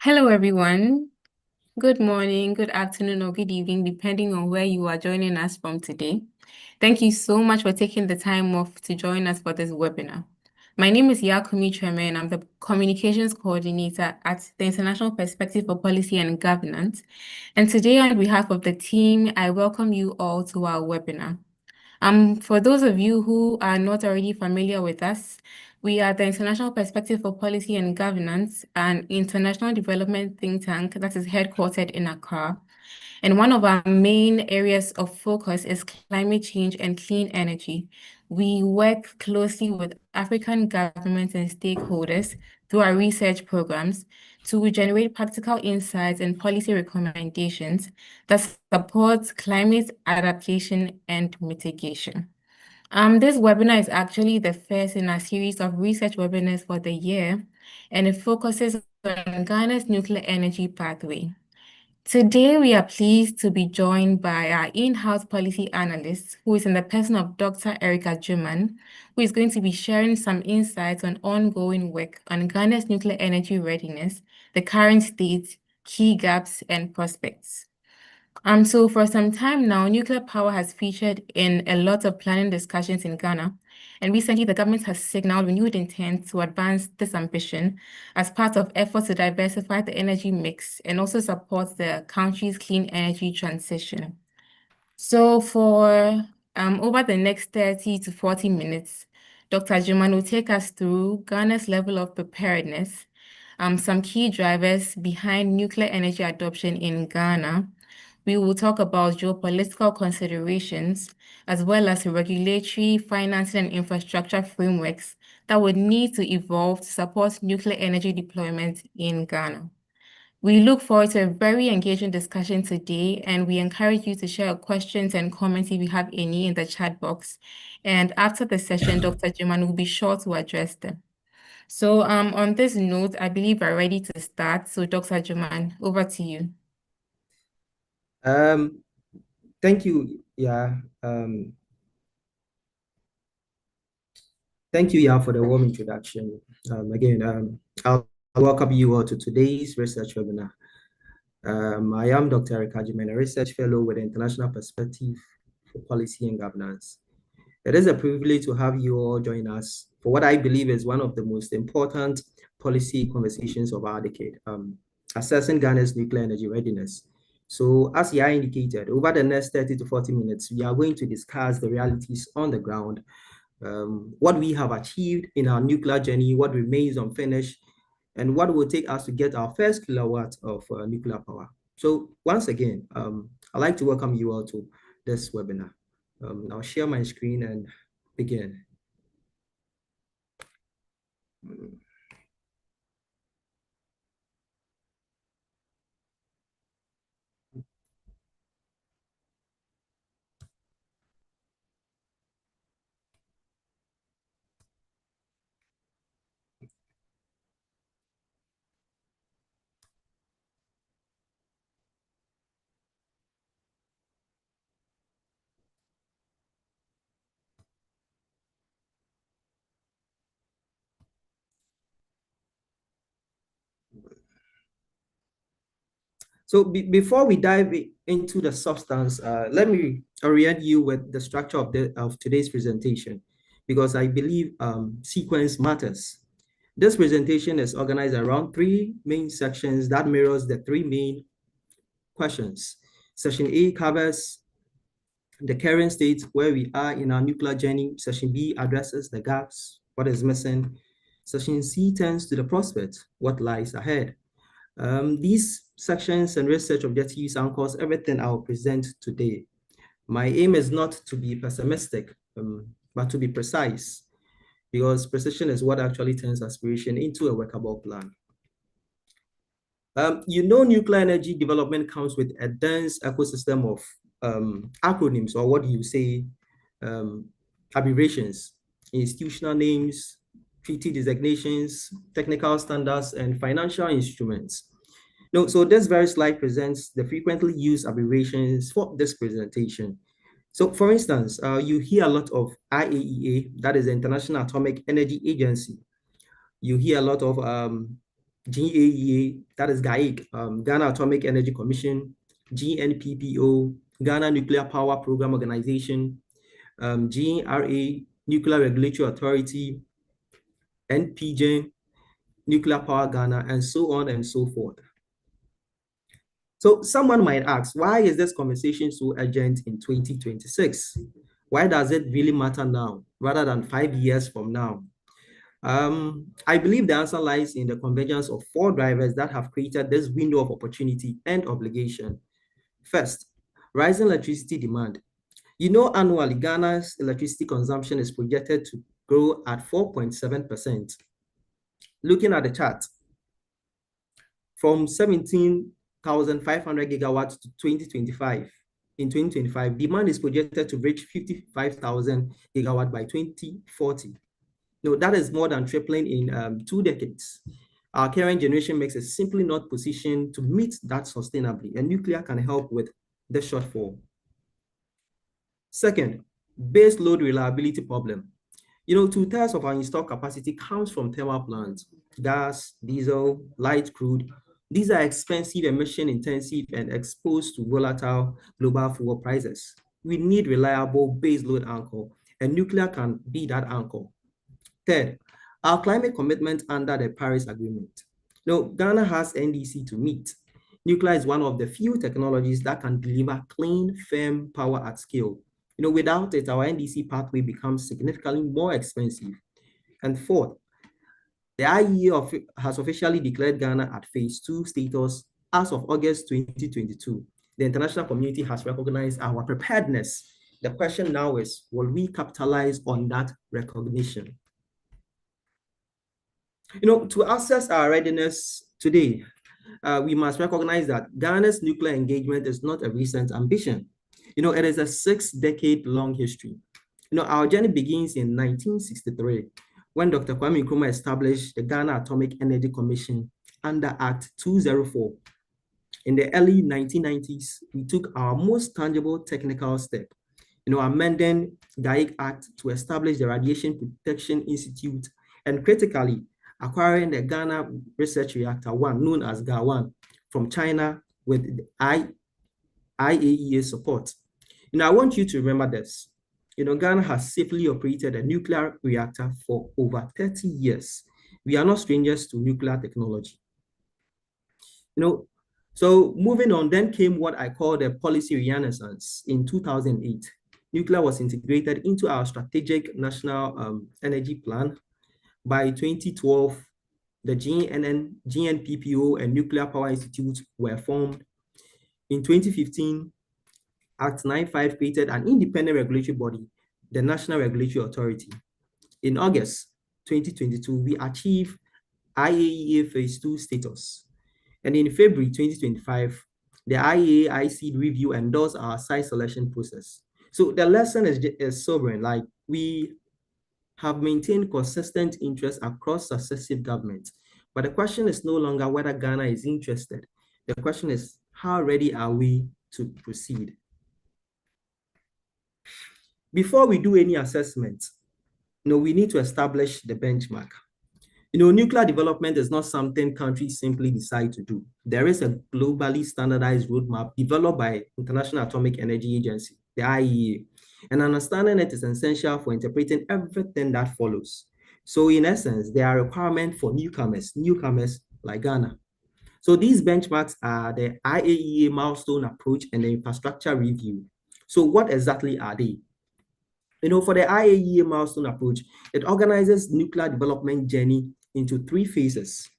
Hello, everyone. Good morning, good afternoon, or good evening, depending on where you are joining us from today. Thank you so much for taking the time off to join us for this webinar. My name is Yakumi Treme, and I'm the Communications Coordinator at the International Perspective for Policy and Governance. And today, on behalf of the team, I welcome you all to our webinar. For those of you who are not already familiar with us, we are the International Perspective for Policy and Governance, an international development think tank that is headquartered in Accra. And one of our main areas of focus is climate change and clean energy. We work closely with African governments and stakeholders through our research programs to generate practical insights and policy recommendations that support climate adaptation and mitigation. This webinar is actually the first in a series of research webinars for the year, and it focuses on Ghana's nuclear energy pathway. Today, we are pleased to be joined by our in-house policy analyst, who is in the person of Dr. Erica Juman, who is going to be sharing some insights on ongoing work on Ghana's nuclear energy readiness, the current state, key gaps, and prospects. So for some time now, nuclear power has featured in a lot of planning discussions in Ghana. And recently, the government has signaled renewed intent to advance this ambition as part of efforts to diversify the energy mix and also support the country's clean energy transition. So for over the next 30 to 40 minutes, Dr. Juman will take us through Ghana's level of preparedness, some key drivers behind nuclear energy adoption in Ghana. We will talk about geopolitical considerations, as well as regulatory, financing, and infrastructure frameworks that would need to evolve to support nuclear energy deployment in Ghana. We look forward to a very engaging discussion today, and we encourage you to share your questions and comments if you have any in the chat box. And after the session, Dr. Juman will be sure to address them. So on this note, I believe we're ready to start. So Dr. Juman, over to you. Thank you. Yeah. Thank you, for the warm introduction. I'll welcome you all to today's research webinar. I am Dr. Erica Juman, a research fellow with the International Perspective for Policy and Governance. It is a privilege to have you all join us for what I believe is one of the most important policy conversations of our decade, assessing Ghana's nuclear energy readiness. So as Yaya indicated, over the next 30 to 40 minutes, we are going to discuss the realities on the ground, what we have achieved in our nuclear journey, what remains unfinished, and what will take us to get our first kilowatt of nuclear power. So once again, I'd like to welcome you all to this webinar. I'll share my screen and begin. So before we dive into the substance, let me orient you with the structure of today's presentation, because I believe sequence matters. This presentation is organized around three main sections that mirrors the three main questions. Section A covers the current state where we are in our nuclear journey. Section B addresses the gaps, what is missing. Section C turns to the prospect, what lies ahead. These sections and research objectives anchors everything I will present today. My aim is not to be pessimistic, but to be precise, because precision is what actually turns aspiration into a workable plan. Nuclear energy development comes with a dense ecosystem of acronyms, or what you say, abbreviations, institutional names, treaty designations, technical standards, and financial instruments. So this very slide presents the frequently used abbreviations for this presentation. So for instance, you hear a lot of IAEA, that is the International Atomic Energy Agency. You hear a lot of GAEA, that is GAIC, Ghana Atomic Energy Commission, GNPPO, Ghana Nuclear Power Program Organization, GRA, Nuclear Regulatory Authority, NPGen, Nuclear Power Ghana, and so on and so forth. So someone might ask, why is this conversation so urgent in 2026? Why does it really matter now rather than 5 years from now? I believe the answer lies in the convergence of four drivers that have created this window of opportunity and obligation. First, rising electricity demand. Annually, Ghana's electricity consumption is projected to grow at 4.7%. Looking at the chart, from 17,500 gigawatts to 2025. In 2025, demand is projected to reach 55,000 gigawatts by 2040. No, that is more than tripling in 2 decades. Our current generation mix is simply not positioned to meet that sustainably, and nuclear can help with the shortfall. Second, base load reliability problem. 2/3 of our installed capacity comes from thermal plants, gas, diesel, light crude. These are expensive, emission intensive, and exposed to volatile global fuel prices. We need reliable base load anchor, and nuclear can be that anchor. Third, our climate commitment under the Paris Agreement. Ghana has NDC to meet. Nuclear is one of the few technologies that can deliver clean, firm power at scale. Without it, our NDC pathway becomes significantly more expensive. And fourth, the IEA has officially declared Ghana at phase 2 status as of August 2022. The international community has recognized our preparedness. The question now is, will we capitalize on that recognition? To assess our readiness today, we must recognize that Ghana's nuclear engagement is not a recent ambition. It is a 6-decade-long history. Our journey begins in 1963 when Dr. Kwame Nkrumah established the Ghana Atomic Energy Commission under Act 204. In the early 1990s, we took our most tangible technical step, amending GAIC Act to establish the Radiation Protection Institute, and critically, acquiring the Ghana Research Reactor 1, known as GA1, from China with IAEA support. I want you to remember this. Ghana has safely operated a nuclear reactor for over 30 years. We are not strangers to nuclear technology. So moving on, then came what I call the policy renaissance in 2008. Nuclear was integrated into our strategic national energy plan. By 2012, the GNPPO and Nuclear Power Institute were formed. In 2015, Act 95 created an independent regulatory body, the National Regulatory Authority. In August 2022, we achieved IAEA Phase 2 status. And in February 2025, the IAEA IC review endorsed our site selection process. So the lesson is sobering. Like, we have maintained consistent interest across successive governments. But the question is no longer whether Ghana is interested. The question is, how ready are we to proceed? Before we do any assessment, we need to establish the benchmark. Nuclear development is not something countries simply decide to do. There is a globally standardized roadmap developed by International Atomic Energy Agency, the IAEA, and understanding it is essential for interpreting everything that follows. So in essence, there are requirements for newcomers like Ghana. So these benchmarks are the IAEA milestone approach and the infrastructure review. So what exactly are they? For the IAEA milestone approach, it organizes nuclear development journey into 3 phases.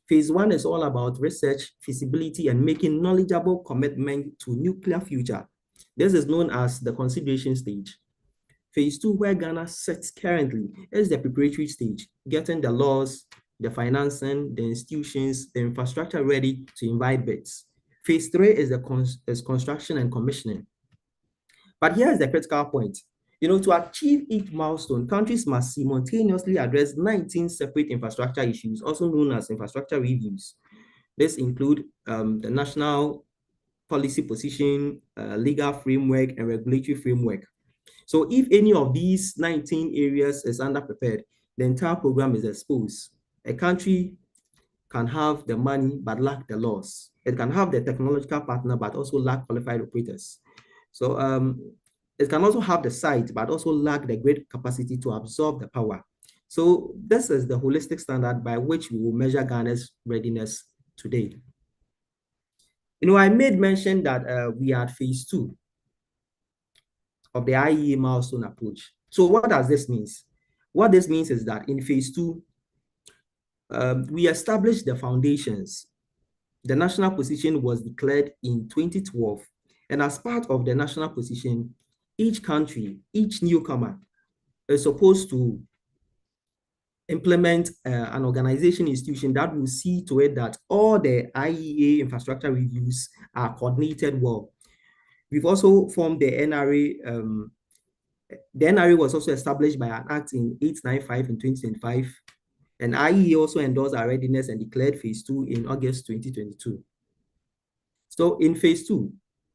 Phase 1 is all about research, feasibility, and making knowledgeable commitment to nuclear future. This is known as the consideration stage. Phase 2, where Ghana sits currently, is the preparatory stage, getting the laws, the financing, the institutions, the infrastructure ready to invite bids. Phase 3 is the construction and commissioning. But here is the critical point. To achieve each milestone, countries must simultaneously address 19 separate infrastructure issues, also known as infrastructure reviews. This include the national policy position, legal framework, and regulatory framework. So if any of these 19 areas is underprepared, the entire program is exposed. A country can have the money but lack the laws. It can have the technological partner but also lack qualified operators. So it can also have the site but also lack the great capacity to absorb the power. So this is the holistic standard by which we will measure Ghana's readiness today. I made mention that we are at phase 2 of the IEA milestone approach. So what does this mean? What this means is that in phase 2, we established the foundations. The national position was declared in 2012. And as part of the national position, each country, each newcomer is supposed to implement an organization institution that will see to it that all the IEA infrastructure reviews are coordinated well. We've also formed the NRA. The NRA was also established by an act in 895 in 2025. And IEA also endorsed our readiness and declared phase 2 in August 2022. So in phase 2,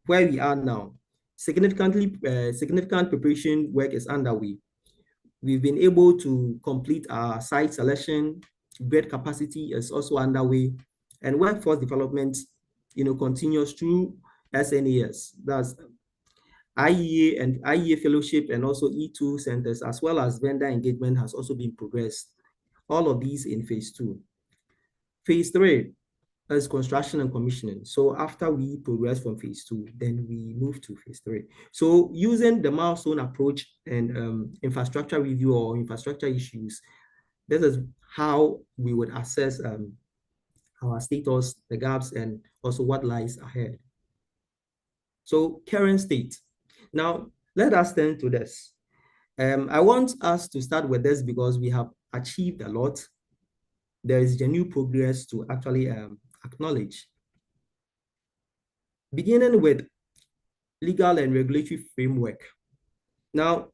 where we are now, significant preparation work is underway. We've been able to complete our site selection, bed capacity is also underway, and workforce development, continues through SNAS. That's IEA and IEA fellowship and also E2 centers, as well as vendor engagement has also been progressed. All of these in phase 2. Phase 3 is construction and commissioning. So after we progress from phase 2, then we move to phase 3. So using the milestone approach and infrastructure review or infrastructure issues, this is how we would assess our status, the gaps, and also what lies ahead. So current state. Now, let us turn to this. I want us to start with this because we have achieved a lot. There is genuine progress to actually acknowledge. Beginning with legal and regulatory framework. Now,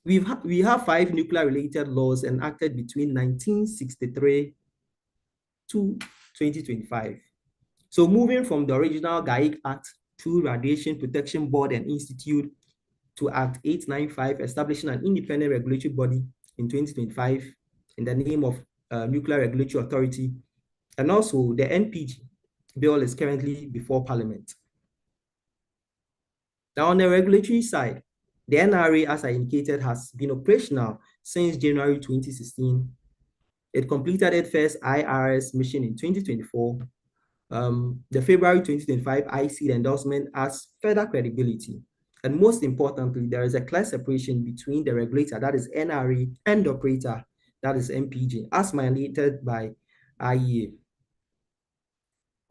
we have 5 nuclear-related laws enacted between 1963 to 2025. So moving from the original GAIC Act to Radiation Protection Board and Institute to Act 895, establishing an independent regulatory body in 2025 in the name of Nuclear Regulatory Authority. And also the NPG bill is currently before Parliament. Now on the regulatory side, the NRA, as I indicated, has been operational since January 2016. It completed its first IRS mission in 2024. The February 2025 IC endorsement adds further credibility. And most importantly, there is a clear separation between the regulator, that is NRA, and the operator, that is MPG, as mandated by IEA.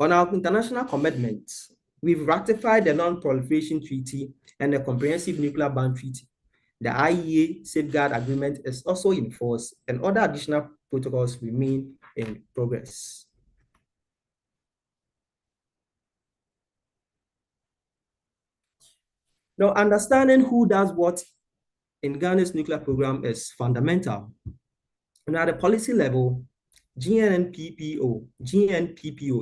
On our international commitments, we've ratified the Non-Proliferation Treaty and the Comprehensive Nuclear Ban Treaty. The IEA Safeguard Agreement is also in force, and other additional protocols remain in progress. Now, understanding who does what in Ghana's nuclear program is fundamental. And at the policy level, GNPPO,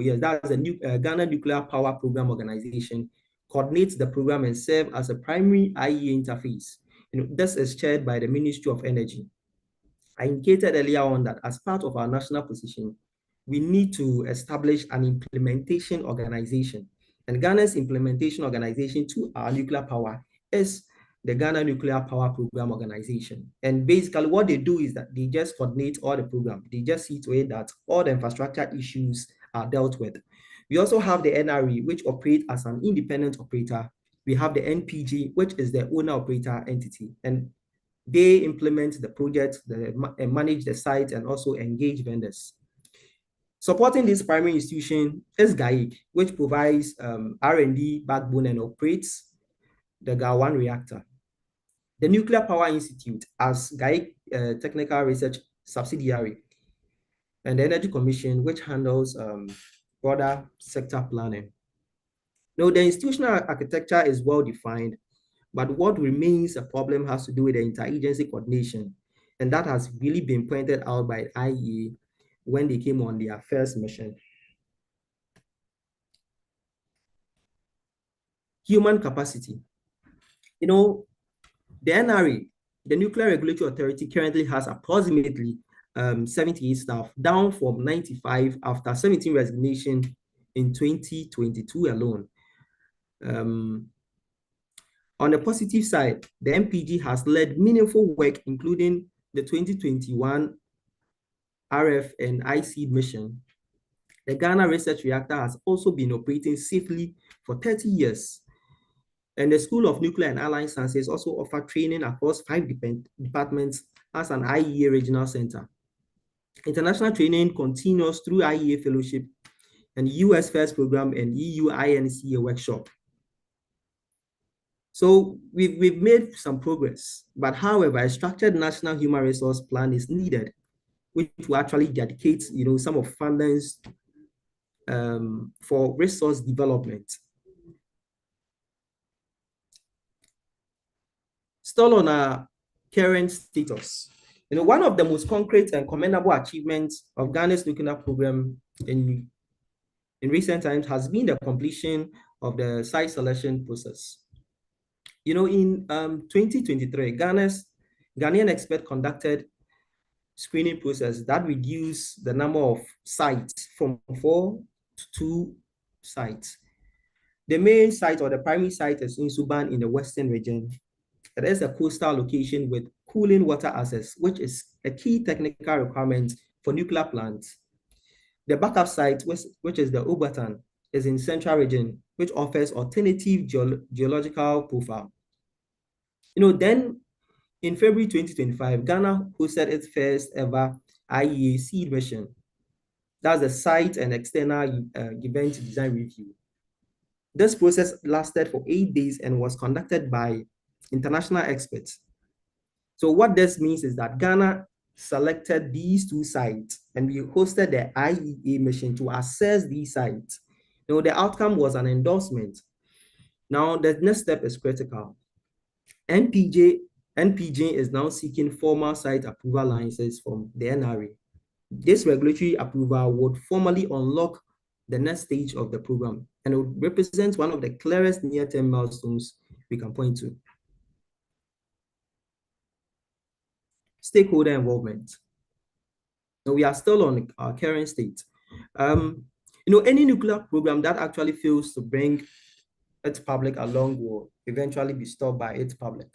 yes, that's the Ghana Nuclear Power Program Organization, coordinates the program and serves as a primary IEA interface. This is chaired by the Ministry of Energy. I indicated earlier on that as part of our national position, we need to establish an implementation organization. And Ghana's implementation organization to our nuclear power is the Ghana Nuclear Power Program Organization. And basically what they do is that they just coordinate all the program. They just see to it that all the infrastructure issues are dealt with. We also have the NRE, which operates as an independent operator. We have the NPG, which is the owner operator entity. And they implement the project, manage the site, and also engage vendors. Supporting this primary institution is GAIC, which provides R&D backbone and operates the GA1 reactor. The Nuclear Power Institute as GAIC technical research subsidiary, and the Energy Commission, which handles broader sector planning. Now, the institutional architecture is well defined, but what remains a problem has to do with the interagency coordination, and that has really been pointed out by IEA when they came on their first mission. Human capacity. The NRA, the Nuclear Regulatory Authority, currently has approximately 78 staff, down from 95 after 17 resignation in 2022 alone. On the positive side, the MPG has led meaningful work, including the 2021 RF and IC mission. The Ghana Research Reactor has also been operating safely for 30 years. And the School of Nuclear and Allied Sciences also offer training across 5 departments as an IEA regional center. International training continues through IEA fellowship and US First Program and EU INCA workshop. So we've made some progress, but however, a structured national human resource plan is needed, which will actually dedicate, some of fundings for resource development. Still on our current status, one of the most concrete and commendable achievements of Ghana's nuclear program in recent times has been the completion of the site selection process. In 2023, Ghanaian expert conducted screening process that reduced the number of sites from 4 to 2 sites. The main site or the primary site is in Suban in the western region. It is a coastal location with cooling water access, which is a key technical requirement for nuclear plants. The backup site, which is the Obatan, is in central region, which offers alternative geological profile. Then in February 2025, Ghana hosted its first ever IEA seed mission. That's the site and external event design review. This process lasted for 8 days and was conducted by international experts. So what this means is that Ghana selected these 2 sites and we hosted the IEA mission to assess these sites. The outcome was an endorsement. Now the next step is critical. NPJ is now seeking formal site approval licenses from the NRA. This regulatory approval would formally unlock the next stage of the program, and it would represent one of the clearest near-term milestones we can point to. Stakeholder involvement. Now, we are still on our current state. Any nuclear program that actually fails to bring its public along will eventually be stopped by its public.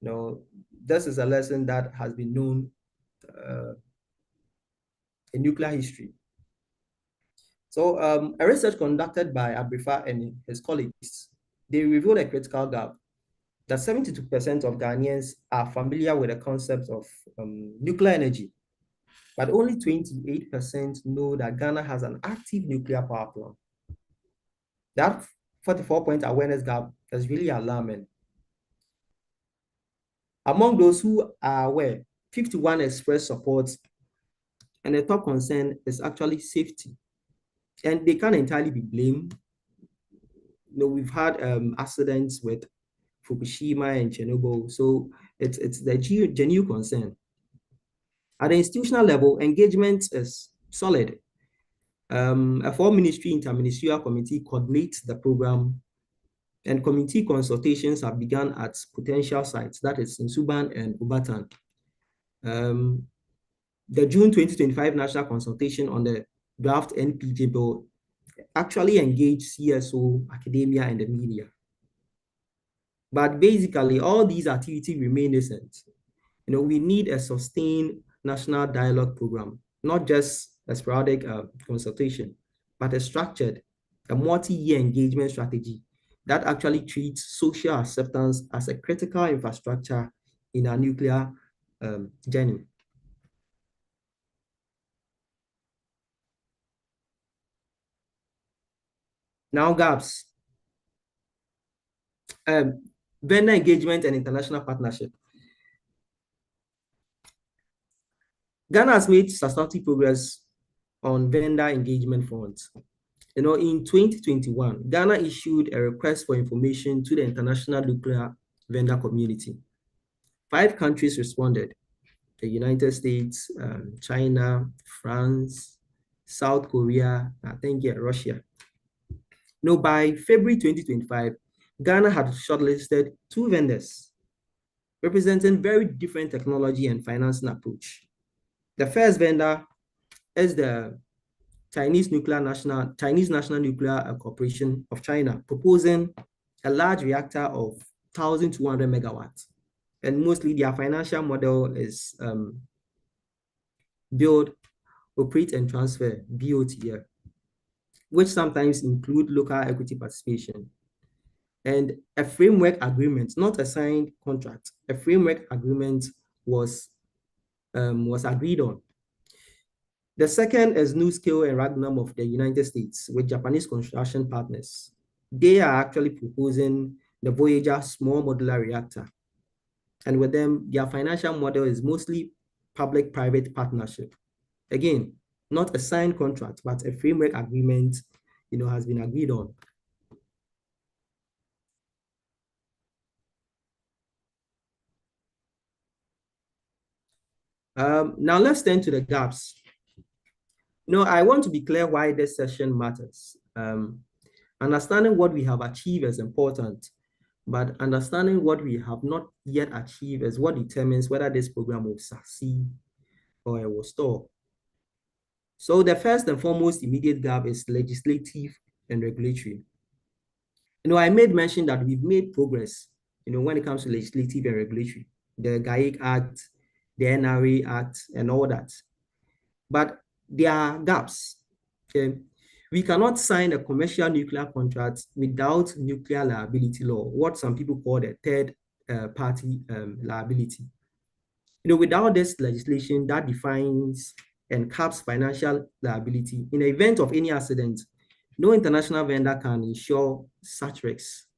This is a lesson that has been known in nuclear history. So a research conducted by Abrifa and his colleagues, they revealed a critical gap that 72% of Ghanaians are familiar with the concept of nuclear energy, but only 28% know that Ghana has an active nuclear power plant. That 44-point awareness gap is really alarming. Among those who are aware, 51 expressed support, and the top concern is actually safety. And they can't entirely be blamed. We've had accidents with Fukushima and Chernobyl, so it's the genuine concern. At the institutional level, engagement is solid. A 4-ministry interministerial committee coordinates the program, and committee consultations have begun at potential sites, that is in Suban and Ubatan. The June 2025 national consultation on the draft NPJ bill actually engaged CSO, academia, and the media. But basically, all these activities remain nascent. We need a sustained national dialogue program, not just a sporadic consultation, but a structured, a multi-year engagement strategy that actually treats social acceptance as a critical infrastructure in our nuclear journey. Now, gaps. Vendor engagement and international partnership. Ghana has made substantial progress on vendor engagement front. In 2021, Ghana issued a request for information to the international nuclear vendor community. 5 countries responded: the United States, China, France, South Korea, I think Russia. By February 2025, Ghana had shortlisted 2 vendors representing very different technology and financing approach. The first vendor is the Chinese National Nuclear Corporation of China, proposing a large reactor of 1,200 megawatts. And mostly their financial model is build, operate, and transfer, BOT, which sometimes include local equity participation. And a framework agreement, not a signed contract, a framework agreement was agreed on. The second is NuScale and Ragnum of the United States with Japanese construction partners. They are actually proposing the Voyager small modular reactor. And with them, their financial model is mostly public-private partnership. Again, not a signed contract, but a framework agreement, has been agreed on. Now let's turn to the gaps. I want to be clear why this session matters. Understanding what we have achieved is important, but understanding what we have not yet achieved is what determines whether this program will succeed or it will stall. So the first and foremost immediate gap is legislative and regulatory. I made mention that we've made progress, when it comes to legislative and regulatory, the GAIC Act, the NRA Act, and all that. But there are gaps. Okay? We cannot sign a commercial nuclear contract without nuclear liability law, what some people call the third party liability. Without this legislation that defines and caps financial liability, in the event of any accident, no international vendor can insure such risks.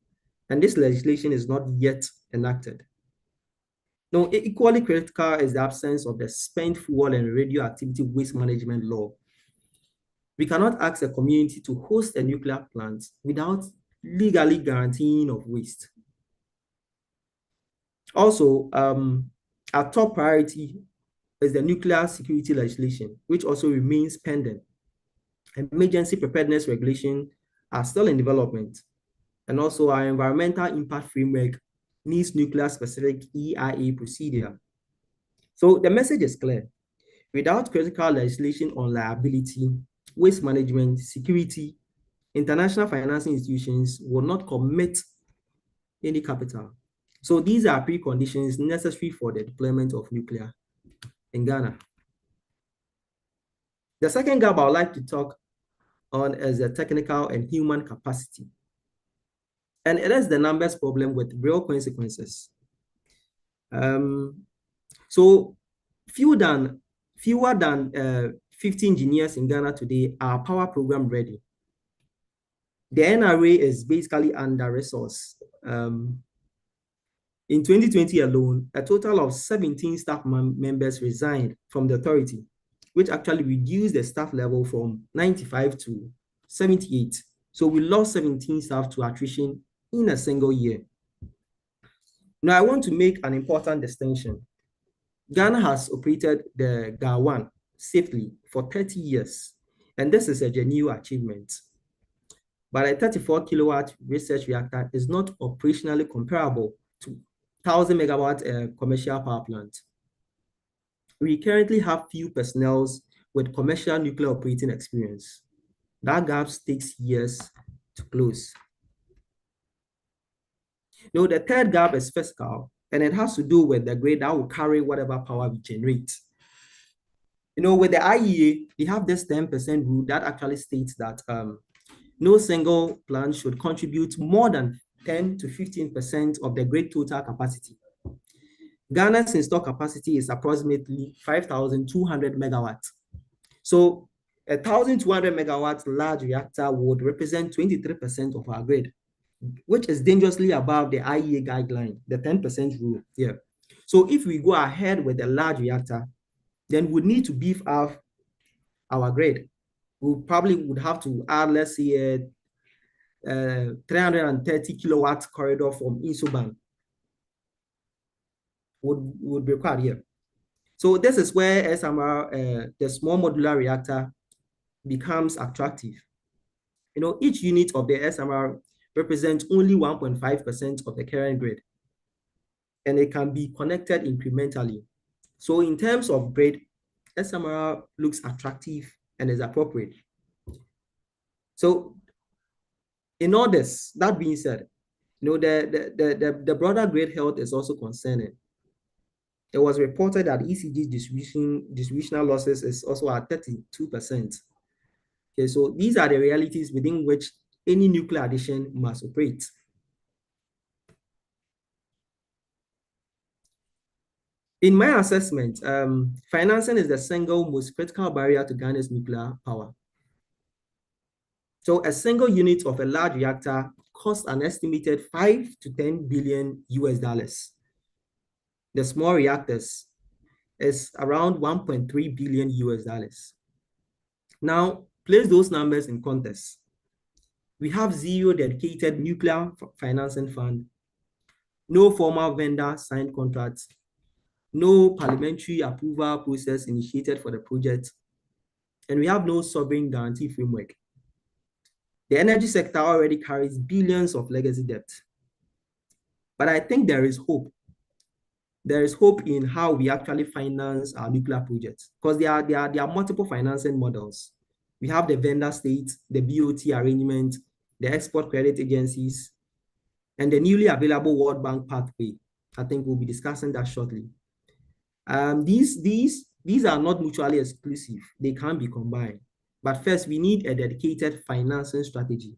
And this legislation is not yet enacted. Now, equally critical is the absence of the spent fuel and radioactivity waste management law. We cannot ask a community to host a nuclear plant without legally guaranteeing of waste. Also, our top priority is the nuclear security legislation, which also remains pending. Emergency preparedness regulation are still in development. And also our environmental impact framework needs nuclear specific EIA procedure. So the message is clear. Without critical legislation on liability, waste management, security, international financing institutions will not commit any capital. So these are preconditions necessary for the deployment of nuclear in Ghana. The second gap I would like to talk on is the technical and human capacity. And it is the numbers problem with real consequences. So fewer than 50 engineers in Ghana today are power program ready. The NRA is basically under-resourced. In 2020 alone, a total of 17 staff members resigned from the authority, which actually reduced the staff level from 95 to 78. So we lost 17 staff to attrition in a single year. Now, I want to make an important distinction. Ghana has operated the GA1 safely for 30 years, and this is a genuine achievement. But a 34 kilowatt research reactor is not operationally comparable to 1,000 megawatt commercial power plant. We currently have few personnel with commercial nuclear operating experience. That gap takes years to close. Now, the third gap is fiscal, and it has to do with the grid that will carry whatever power we generate. With the IEA, they have this 10% rule that actually states that no single plant should contribute more than 10 to 15% of the grid total capacity. Ghana's installed capacity is approximately 5,200 megawatts. So a 1,200 megawatts large reactor would represent 23% of our grid, which is dangerously above the IEA guideline, the 10% rule here. So if we go ahead with a large reactor, then we need to beef up our grid. We probably would have to add, let's say, a 330 kilowatt corridor from Insuban would be required here. So this is where SMR, the small modular reactor, becomes attractive. Each unit of the SMR represents only 1.5% of the current grid, and it can be connected incrementally. So in terms of grid, SMR looks attractive and is appropriate. So in all this, that being said, the broader great health is also concerning. It was reported that ECG distributional losses is also at 32%. Okay, so these are the realities within which any nuclear addition must operate. In my assessment, financing is the single most critical barrier to Ghana's nuclear power. So a single unit of a large reactor costs an estimated 5 to 10 billion US dollars. The small reactors is around 1.3 billion US dollars. Now, place those numbers in context. We have zero dedicated nuclear financing fund, no formal vendor signed contracts, no parliamentary approval process initiated for the project, and we have no sovereign guarantee framework. The energy sector already carries billions of legacy debt. But I think there is hope. There is hope in how we actually finance our nuclear projects, because there are multiple financing models. We have the vendor state, the BOT arrangement, the export credit agencies, and the newly available World Bank pathway. I think we'll be discussing that shortly. These are not mutually exclusive. They can be combined. But first, we need a dedicated financing strategy.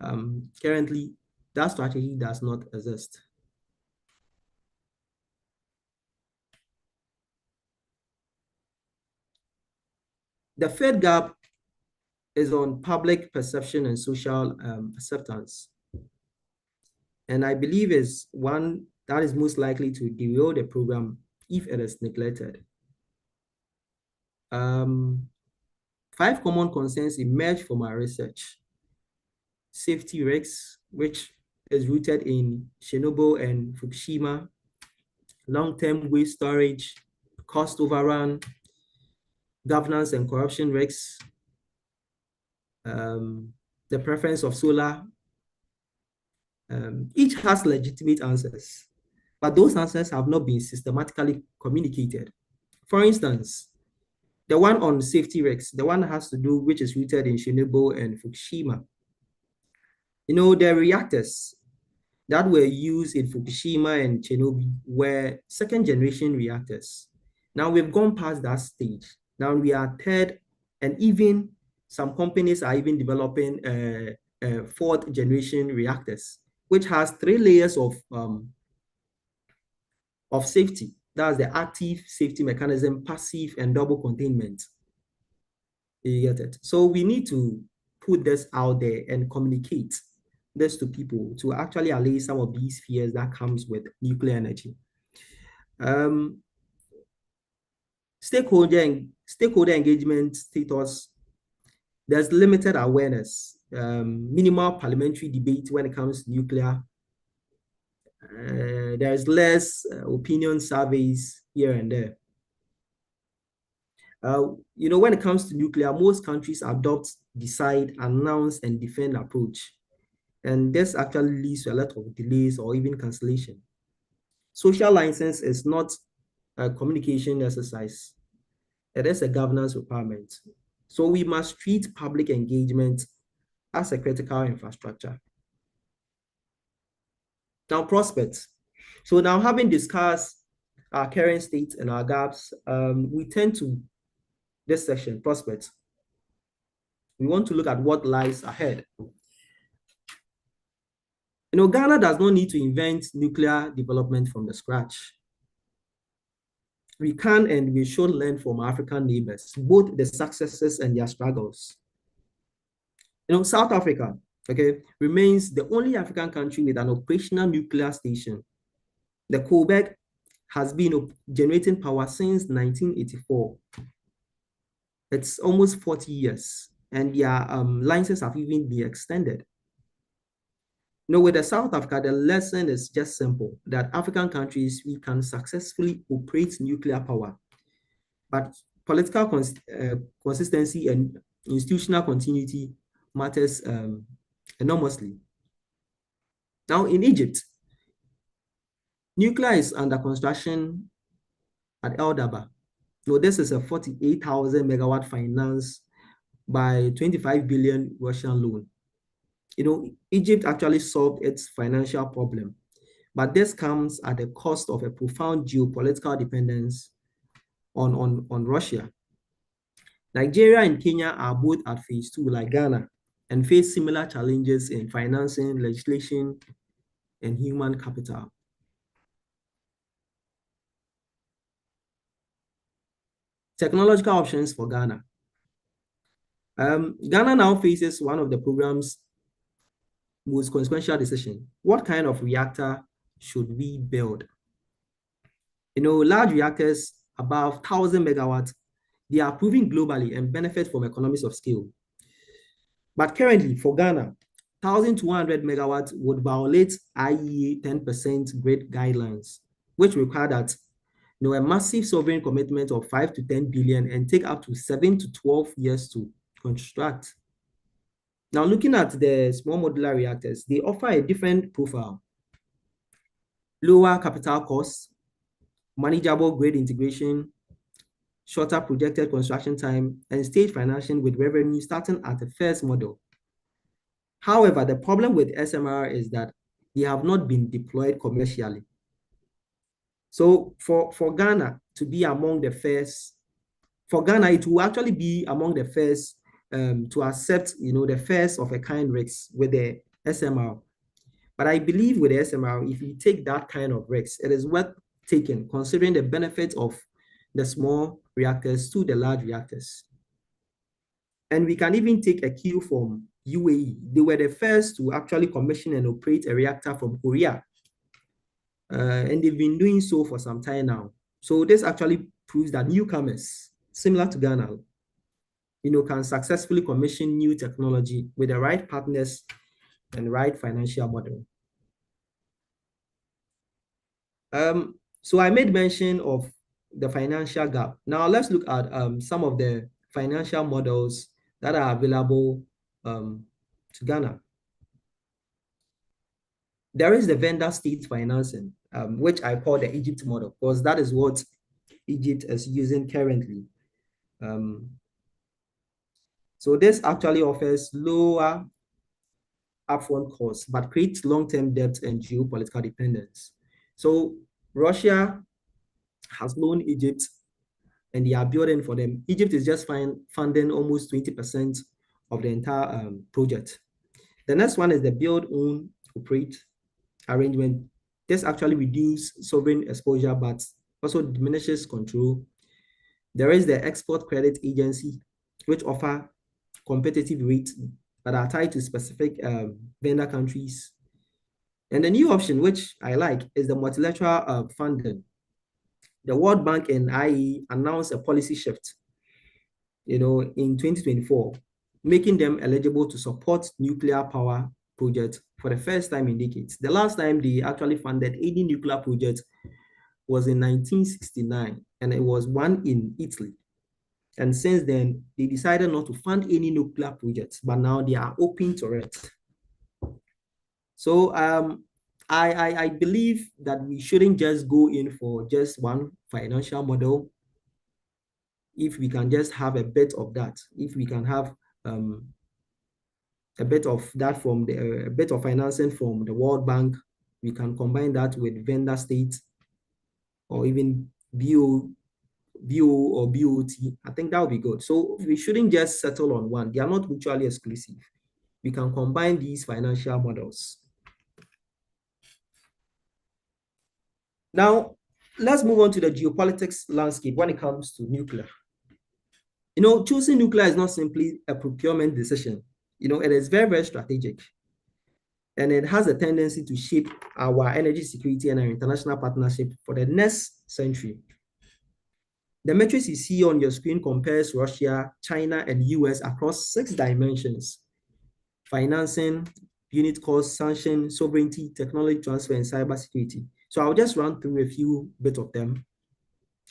Currently, that strategy does not exist. The third gap is on public perception and social acceptance. And I believe is one that is most likely to derail the program if it is neglected. 5 common concerns emerged from our research. Safety risks, which is rooted in Chernobyl and Fukushima, long-term waste storage, cost overrun, governance and corruption risks, the preference of solar. Each has legitimate answers, but those answers have not been systematically communicated. For instance, the one on safety risks, the one that has to do, which is rooted in Chernobyl and Fukushima. The reactors that were used in Fukushima and Chernobyl were second generation reactors. Now we've gone past that stage. Now we are third, and even some companies are even developing fourth generation reactors, which has 3 layers of safety. That's the active safety mechanism, passive, and double containment. You get it? So we need to put this out there and communicate this to people to actually allay some of these fears that comes with nuclear energy. Stakeholder engagement status, there's limited awareness, minimal parliamentary debate when it comes to nuclear. There's less opinion surveys here and there. When it comes to nuclear, most countries adopt, decide, announce, and defend approach. And this actually leads to a lot of delays or even cancellation. Social license is not a communication exercise. It is a governance requirement. So we must treat public engagement as a critical infrastructure. Now, prospects. So now, having discussed our current state and our gaps, we turn to this section, prospects. We want to look at what lies ahead. Ghana does not need to invent nuclear development from the scratch. We can and we should learn from African neighbors, both the successes and their struggles. South Africa, remains the only African country with an operational nuclear station. The Koberg has been generating power since 1984. It's almost 40 years, and their licenses have even been extended. With the South Africa, the lesson is just simple, that African countries, we can successfully operate nuclear power, but political consistency and institutional continuity matters enormously. Now, in Egypt, nuclear is under construction at El Daba. No, this is a 48,000 megawatt finance by 25 billion Russian loan. Egypt actually solved its financial problem, but this comes at the cost of a profound geopolitical dependence on Russia. Nigeria and Kenya are both at phase two, like Ghana, and face similar challenges in financing, legislation, and human capital. Technological options for Ghana. Ghana now faces one of the program's most consequential decisions. What kind of reactor should we build? Large reactors above 1,000 megawatts, they are proving globally and benefit from economies of scale. But currently, for Ghana, 1,200 megawatts would violate IEA 10% grid guidelines, which require that a massive sovereign commitment of 5 to 10 billion and take up to 7 to 12 years to construct. Now, looking at the small modular reactors, they offer a different profile. Lower capital costs, manageable grid integration, shorter projected construction time, and stage financing with revenue starting at the first model. However, the problem with SMR is that they have not been deployed commercially. So for Ghana to be among the first, for Ghana, it will actually be among the first to accept, the first of a kind risks with the SMR. But I believe with the SMR, if you take that kind of risk, it is worth taking, considering the benefits of the small reactors to the large reactors. And we can even take a cue from UAE. They were the first to actually commission and operate a reactor from Korea. And they've been doing so for some time now. So this actually proves that newcomers, similar to Ghana, can successfully commission new technology with the right partners and right financial model. So I made mention of the financial gap. Now let's look at some of the financial models that are available to Ghana. There is the vendor state financing, which I call the Egypt model, because that is what Egypt is using currently. So this actually offers lower upfront costs, but creates long-term debt and geopolitical dependence. So Russia has loaned Egypt and they are building for them. Egypt is just funding almost 20% of the entire project. The next one is the build, own, operate arrangement. This actually reduces sovereign exposure, but also diminishes control. There is the export credit agency, which offer competitive rates that are tied to specific vendor countries. And the new option, which I like, is the multilateral funding. The World Bank and IE announced a policy shift, in 2024, making them eligible to support nuclear power projects for the first time in decades. The last time they actually funded any nuclear project was in 1969, and it was one in Italy. And since then, they decided not to fund any nuclear projects, but now they are open to it. So I believe that we shouldn't just go in for just one financial model. If we can just have a bit of that, if we can have a bit of that from a bit of financing from the World Bank, we can combine that with vendor states or even BO or BOT. I think that would be good. So we shouldn't just settle on one. They are not mutually exclusive. We can combine these financial models. Now, let's move on to the geopolitics landscape when it comes to nuclear. Choosing nuclear is not simply a procurement decision. It is very, very strategic. And it has a tendency to shape our energy security and our international partnership for the next century. The matrix you see on your screen compares Russia, China, and US across 6 dimensions: financing, unit cost, sanction, sovereignty, technology transfer, and cybersecurity. So I'll just run through a few bit of them.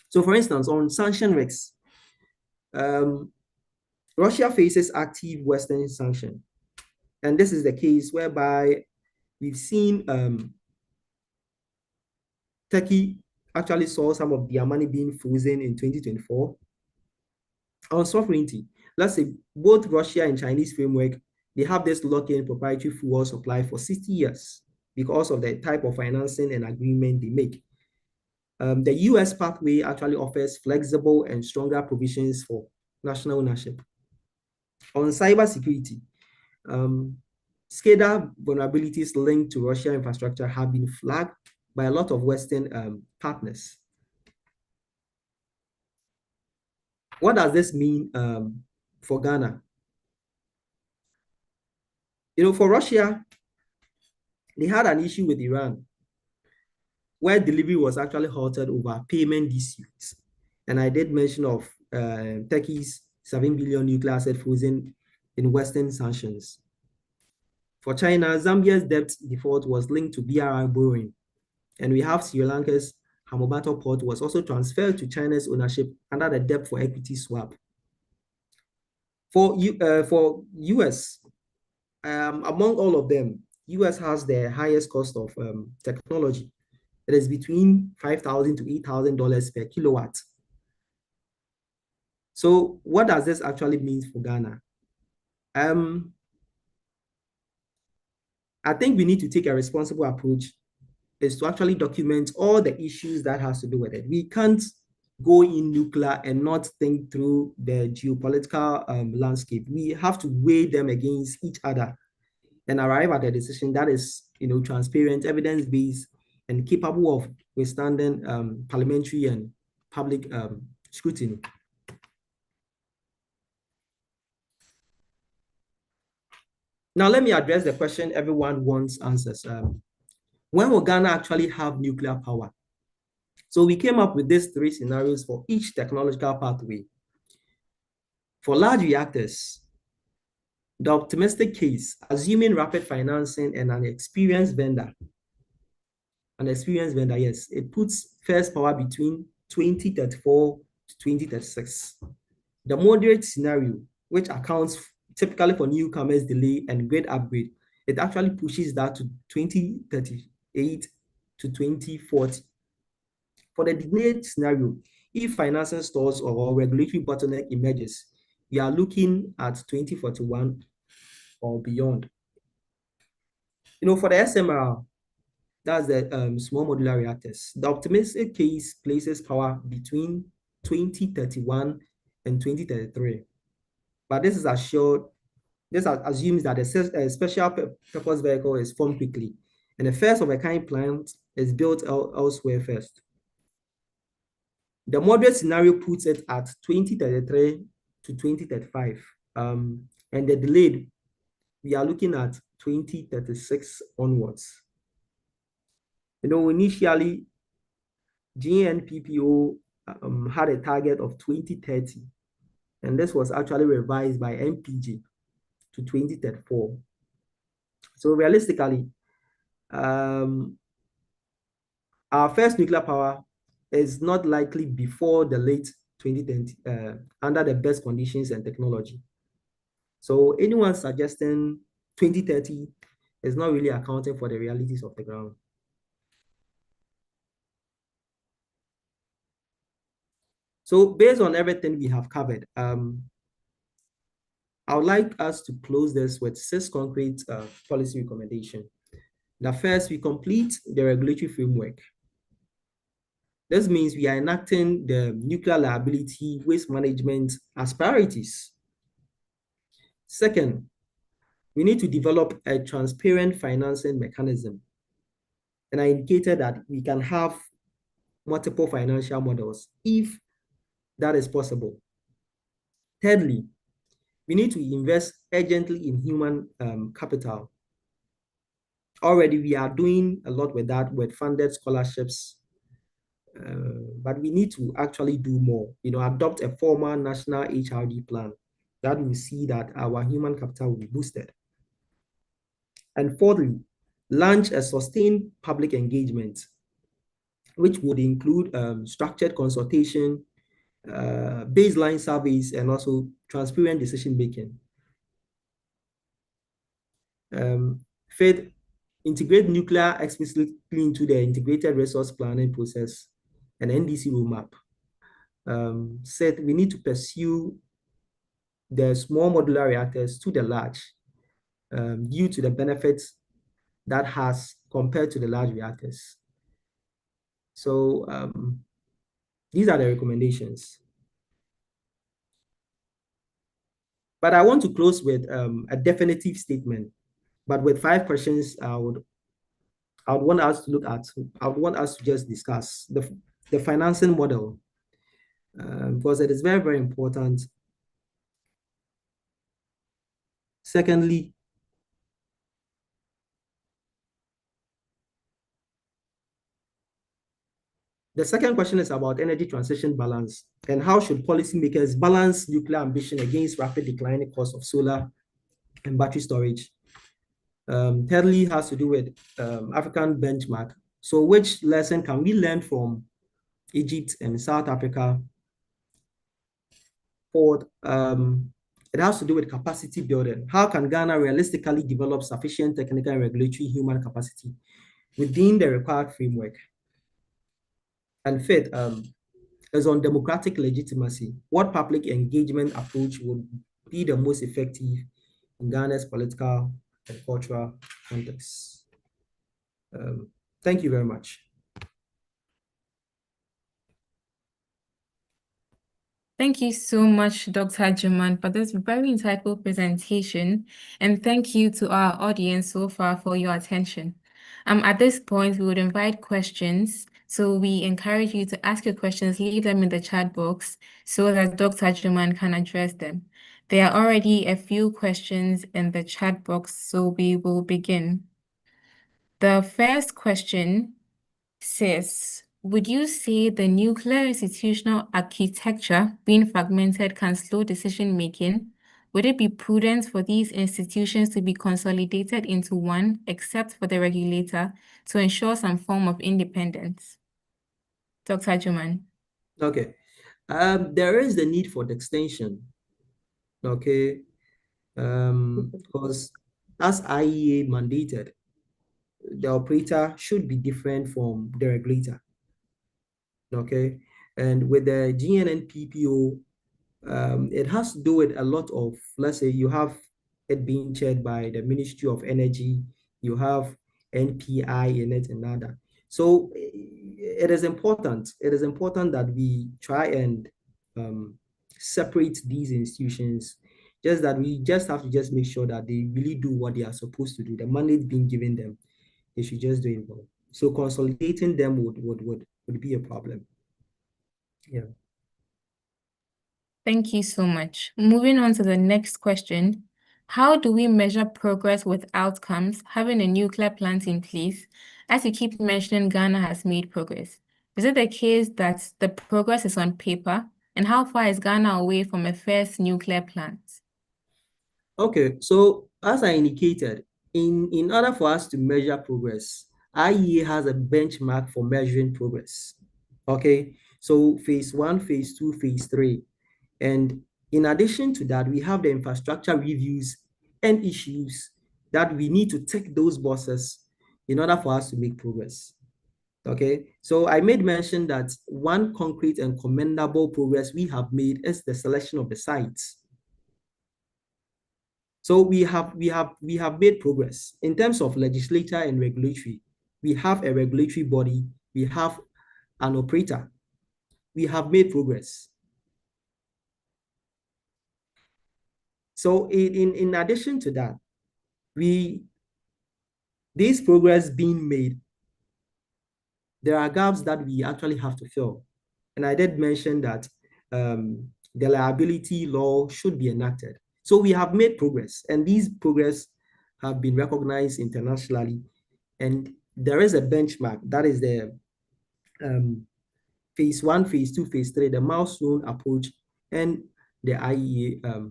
So for instance, on sanction risks, Russia faces active Western sanction. And this is the case whereby we've seen Turkey actually saw some of their money being frozen in 2024. On sovereignty, let's say both Russia and Chinese framework, they have this lock-in proprietary fuel supply for 60 years because of the type of financing and agreement they make. The US pathway actually offers flexible and stronger provisions for national ownership. On cybersecurity, SCADA vulnerabilities linked to Russian infrastructure have been flagged by a lot of Western partners. What does this mean for Ghana? For Russia, they had an issue with Iran where delivery was actually halted over payment disputes. And I did mention of Turkey's 7 billion nuclear asset frozen in Western sanctions. For China, Zambia's debt default was linked to BRI borrowing. And we have Sri Lanka's Hambantota port was also transferred to China's ownership under the debt for equity swap. For US, among all of them, US has the highest cost of technology. It is between $5,000 to $8,000 per kilowatt. So what does this actually mean for Ghana? I think we need to take a responsible approach is to actually document all the issues that has to do with it. We can't go in nuclear and not think through the geopolitical landscape. We have to weigh them against each other and arrive at a decision that is, transparent, evidence-based, and capable of withstanding parliamentary and public scrutiny. Now, let me address the question everyone wants answers. When will Ghana actually have nuclear power? So we came up with these 3 scenarios for each technological pathway. For large reactors, the optimistic case, assuming rapid financing and an experienced vendor, yes, it puts first power between 2034 to 2036. The moderate scenario, which accounts typically for newcomers' delay and grid upgrade, it actually pushes that to 2038 to 2040. For the delayed scenario, if financing stalls or regulatory bottleneck emerges, we are looking at 2041 or beyond. For the SMR, that's the small modular reactors, the optimistic case places power between 2031 and 2033. But this assumes that a special purpose vehicle is formed quickly, and the first of a kind plant is built elsewhere first. The moderate scenario puts it at 2033 to 2035. And the delayed, we are looking at 2036 onwards. Initially, GNPPO had a target of 2030, and this was actually revised by MPG to 2034. So realistically, our first nuclear power is not likely before the late 2020, under the best conditions and technology. So anyone suggesting 2030 is not really accounting for the realities of the ground. So based on everything we have covered, I would like us to close this with 6 concrete policy recommendations. The first, we complete the regulatory framework. This means we are enacting the nuclear liability waste management as priorities. Second, we need to develop a transparent financing mechanism. And I indicated that we can have multiple financial models if that is possible. Thirdly, we need to invest urgently in human capital. Already, we are doing a lot with that, with funded scholarships, but we need to actually do more, adopt a formal national HRD plan that will see that our human capital will be boosted. And fourthly, launch a sustained public engagement, which would include structured consultation, baseline surveys, and also transparent decision making. Fifth, integrate nuclear explicitly into the integrated resource planning process an NDC roadmap, said we need to pursue the small modular reactors to the large, due to the benefits that has compared to the large reactors. So these are the recommendations. But I want to close with a definitive statement, but with 5 questions I would want us to look at. I would want us to just discuss the financing model, because it is very, very important. Secondly, the second question is about energy transition balance and how should policymakers balance nuclear ambition against rapid declining costs of solar and battery storage. Thirdly, has to do with African benchmark. So which lesson can we learn from Egypt and South Africa? Fourth, it has to do with capacity building. How can Ghana realistically develop sufficient technical and regulatory human capacity within the required framework? And fifth, is on democratic legitimacy. What public engagement approach would be the most effective in Ghana's political and cultural context? Thank you very much. Thank you so much, Dr. Jaman, for this very insightful presentation. And thank you to our audience so far for your attention. At this point, we would invite questions. So we encourage you to ask your questions, leave them in the chat box so that Dr. Jaman can address them. There are already a few questions in the chat box, so we will begin. The first question says, would you say the nuclear institutional architecture being fragmented can slow decision making? Would it be prudent for these institutions to be consolidated into one, except for the regulator, to ensure some form of independence? Dr. Juman. Okay. There is the need for the extension. Okay. Because as IEA mandated, the operator should be different from the regulator. Okay. And with the GNN PPO, it has to do with a lot of, let's say you have it being chaired by the Ministry of Energy, you have NPI in it and other. So it is important. It is important that we try and separate these institutions. Just that we just have to just make sure that they really do what they are supposed to do. The mandate being given them, they should just do it well. So consolidating them would be a problem. Yeah. Thank you so much. Moving on to the next question. How do we measure progress with outcomes having a nuclear plant in place? As you keep mentioning, Ghana has made progress. Is it the case that the progress is on paper? And how far is Ghana away from a first nuclear plant? Okay, so as I indicated, in order for us to measure progress, IEA has a benchmark for measuring progress. Okay, so phase 1, phase 2, phase 3. And in addition to that, we have the infrastructure reviews and issues that we need to tick those boxes in order for us to make progress. Okay, so I made mention that one concrete and commendable progress we have made is the selection of the sites. So we have made progress in terms of legislature and regulatory. We have a regulatory body, we have an operator. We have made progress. So in addition to that, this progress being made, there are gaps that we actually have to fill. And I did mention that the liability law should be enacted. So we have made progress, and these progress have been recognized internationally. And there is a benchmark, that is the phase 1, phase 2, phase 3, the milestone approach, and the IEA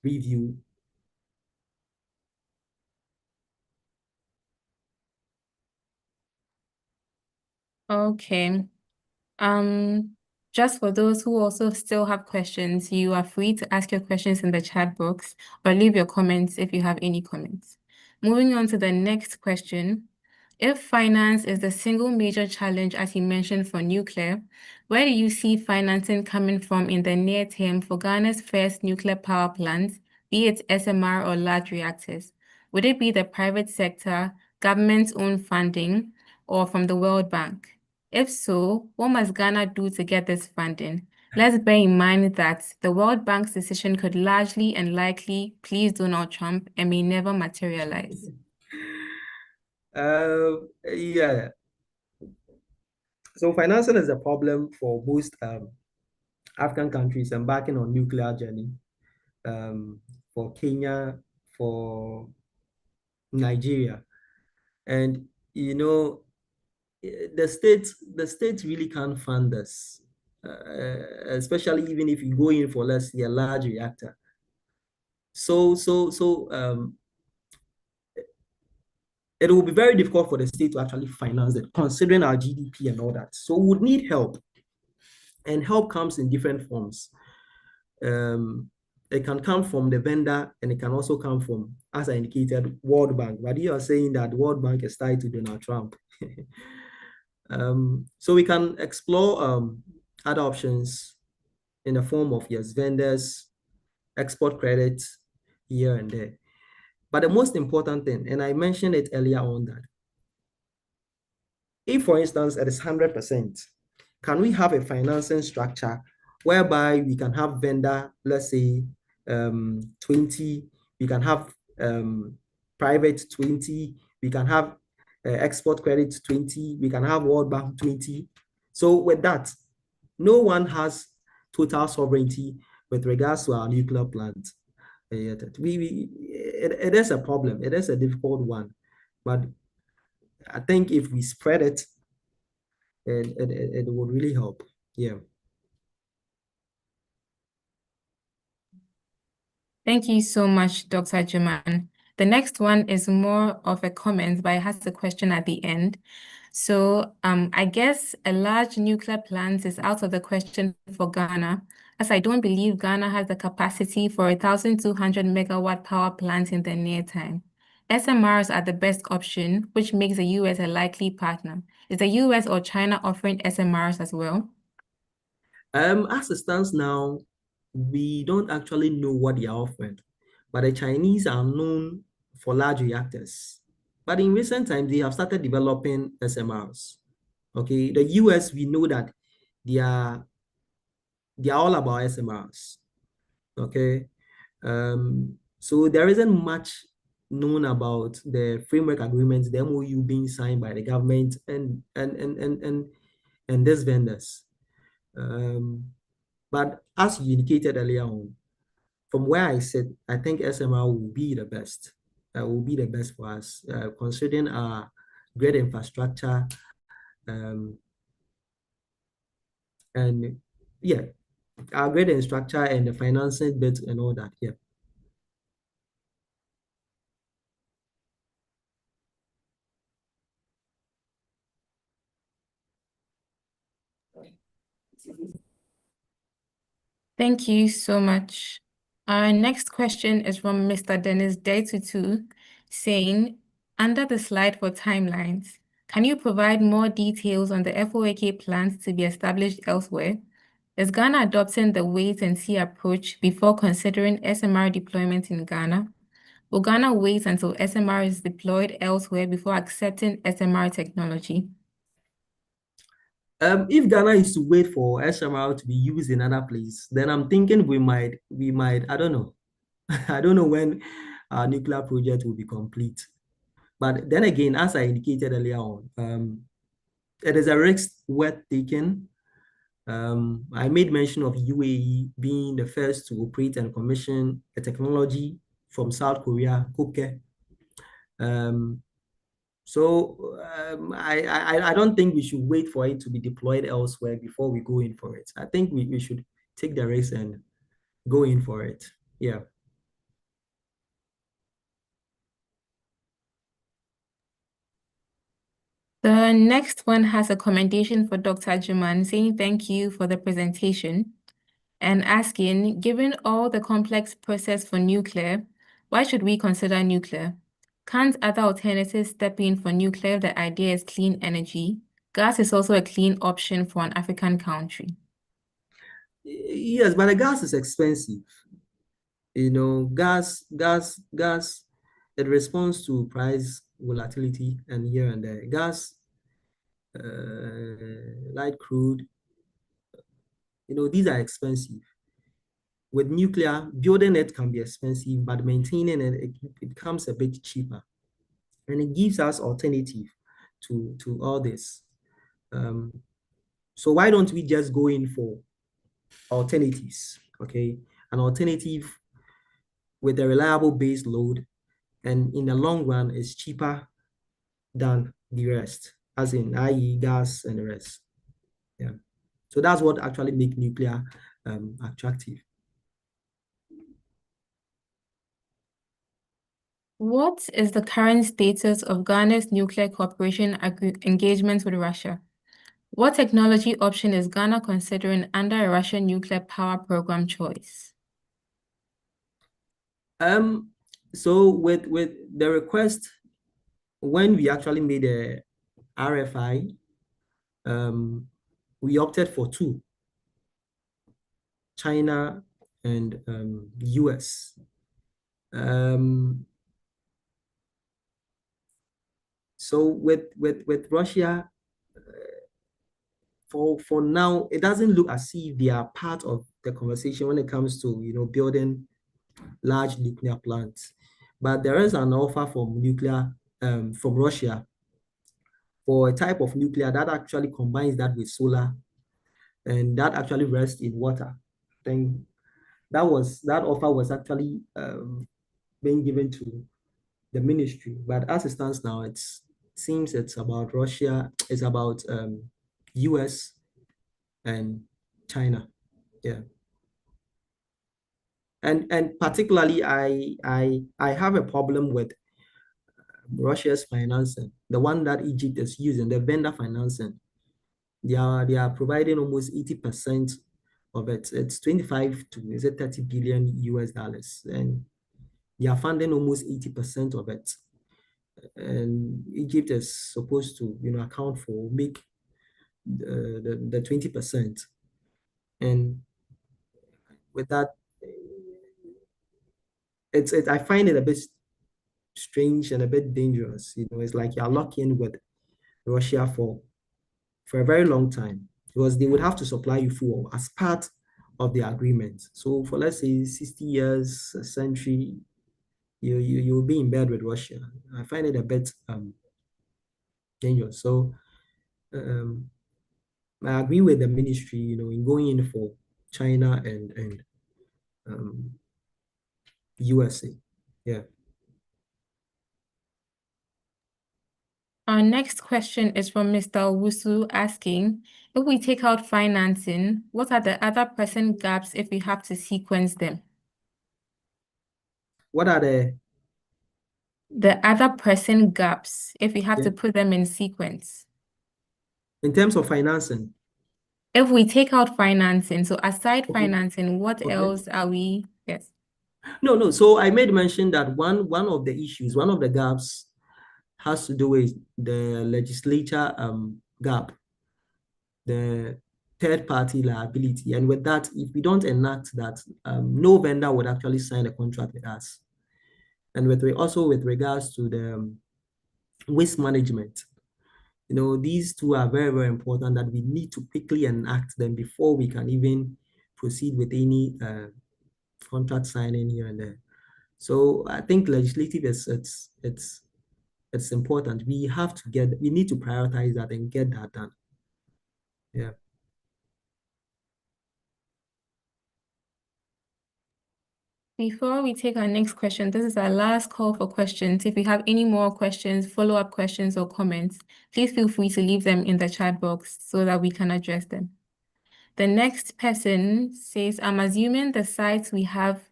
review. Okay. Just for those who also still have questions, you are free to ask your questions in the chat box or leave your comments if you have any comments. Moving on to the next question. If finance is the single major challenge, as you mentioned, for nuclear, where do you see financing coming from in the near term for Ghana's first nuclear power plants, be it SMR or large reactors? Would it be the private sector, government's own funding, or from the World Bank? If so, what must Ghana do to get this funding? Let's bear in mind that the World Bank's decision could largely and likely please Donald Trump and may never materialize. Yeah. So financing is a problem for most African countries embarking on nuclear journey. For Kenya, for Nigeria, and you know, the states really can't fund this, especially even if you go in for, let's say, a large reactor. So it will be very difficult for the state to actually finance it, considering our GDP and all that. So we would need help, and help comes in different forms. Um, it can come from the vendor, and it can also come from, as I indicated, World Bank. But you are saying that World Bank is tied to Donald Trump. So we can explore other options in the form of, yes, vendors, export credits here and there. But the most important thing, and I mentioned it earlier on, that if, for instance, it is 100%, can we have a financing structure whereby we can have vendor, let's say, 20, we can have private 20, we can have export credit 20, we can have World Bank 20. So with that, no one has total sovereignty with regards to our nuclear plant. It is a problem. It is a difficult one, but I think if we spread it, it would really help. Yeah. Thank you so much, Dr. Juman. The next one is more of a comment, but it has a question at the end. So I guess a large nuclear plant is out of the question for Ghana, as I don't believe Ghana has the capacity for 1,200 megawatt power plant in the near time. SMRs are the best option, which makes the US a likely partner. Is the US or China offering SMRs as well? As it stands now, we don't actually know what they are offering, but the Chinese are known for large reactors. But in recent times, they have started developing SMRs. Okay, the US, we know that they are they are all about SMRs. Okay, so there isn't much known about the framework agreement, the MOU being signed by the government and these vendors. But as you indicated earlier on, from where I sit, I think SMR will be the best. Will be the best for us, considering our great infrastructure, um, and yeah, our great infrastructure and the financing bit and all that. Yeah. Thank you so much. Our next question is from Mr. Dennis Day22 saying, under the slide for timelines, can you provide more details on the FOAK plans to be established elsewhere? Is Ghana adopting the wait and see approach before considering SMR deployment in Ghana? Will Ghana wait until SMR is deployed elsewhere before accepting SMR technology? If Ghana is to wait for SMR to be used in another place, then I'm thinking we might, I don't know. I don't know when our nuclear project will be complete. But then again, as I indicated earlier on, it is a risk worth taking. I made mention of UAE being the first to operate and commission a technology from South Korea, Koke. Um, so I don't think we should wait for it to be deployed elsewhere before we go in for it. I think we should take the risk and go in for it. Yeah. The next one has a commendation for Dr. Juman saying thank you for the presentation and asking, given all the complex process for nuclear, why should we consider nuclear? Can't other alternatives step in for nuclear if the idea is clean energy? Gas is also a clean option for an African country. Yes, but the gas is expensive. Gas, it responds to price volatility and here and there. Gas, light crude, these are expensive. With nuclear, building it can be expensive, but maintaining it becomes a bit cheaper. And it gives us alternative to all this. So why don't we just go in for alternatives, okay? An alternative with a reliable base load, and in the long run is cheaper than the rest, as in i.e. gas and the rest. Yeah. So that's what actually make nuclear attractive. What is the current status of Ghana's nuclear cooperation engagement with Russia? What technology option is Ghana considering under a Russian nuclear power program choice? So with the request, when we actually made a RFI, we opted for two, China and US. So with Russia, for now, it doesn't look as if they are part of the conversation when it comes to building large nuclear plants. But there is an offer from Russia for a type of nuclear that actually combines that with solar, and that actually rests in water. I think that offer was actually being given to the ministry. But as it stands now, it seems it's about Russia, it's about US and China. Yeah. And particularly I have a problem with Russia's financing, the one that Egypt is using, the vendor financing. They are providing almost 80% of it. It's 25 to is it 30 billion US dollars, and they are funding almost 80% of it. And Egypt is supposed to account for make the 20%. And with that, I find it a bit strange and a bit dangerous. It's like you're locked in with Russia for a very long time, because they would have to supply you fuel as part of the agreement. So for, let's say, 60 years, a century, you'll be in bed with Russia. I find it a bit dangerous. So um, I agree with the ministry, in going in for China and USA. Yeah. Our next question is from Mr. Owusu asking, if we take out financing, what are the other present gaps if we have to sequence them? What are the other present gaps if we have yeah, to put them in sequence? in terms of financing? If we take out financing, so aside Okay. financing, what Okay. else are we? Yes. No. So I made mention that one of the issues, one of the gaps has to do with the legislature gap, the third party liability. And with that, if we don't enact that, no vendor would actually sign a contract with us. And also with regards to the waste management, these two are very, very important that we need to quickly enact them before we can even proceed with any contract signing here and there. So I think legislative it's important. We need to prioritize that and get that done. Yeah. Before we take our next question, this is our last call for questions. If you have any more questions, follow-up questions, or comments, please feel free to leave them in the chat box so that we can address them. The next person says, I'm assuming the sites we have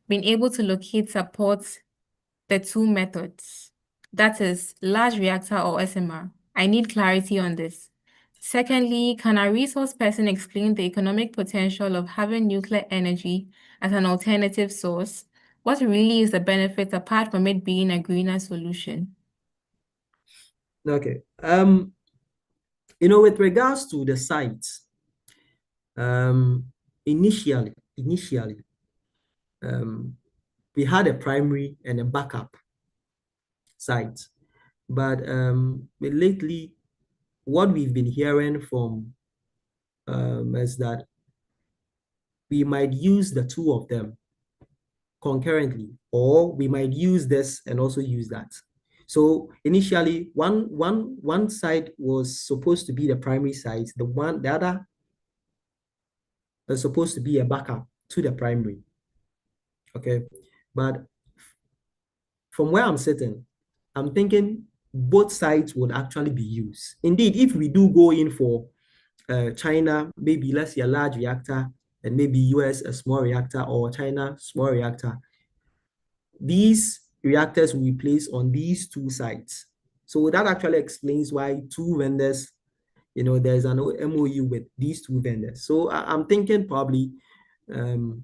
been able to locate supports the two methods. That is large reactor or SMR. I need clarity on this. Secondly, can a resource person explain the economic potential of having nuclear energy as an alternative source? What really is the benefit apart from it being a greener solution? Okay. With regards to the sites, um, initially, um, we had a primary and a backup site, but lately, what we've been hearing from is that we might use the two of them concurrently, or we might use this and also use that. So initially, one side was supposed to be the primary site, the other is supposed to be a backup to the primary. Okay, but from where I'm sitting, I'm thinking both sides would actually be used. Indeed, if we do go in for China, maybe let's say a large reactor, and maybe US a small reactor, or China small reactor, these reactors will be placed on these two sites. So that actually explains why two vendors, there's an MOU with these two vendors. So I'm thinking probably um,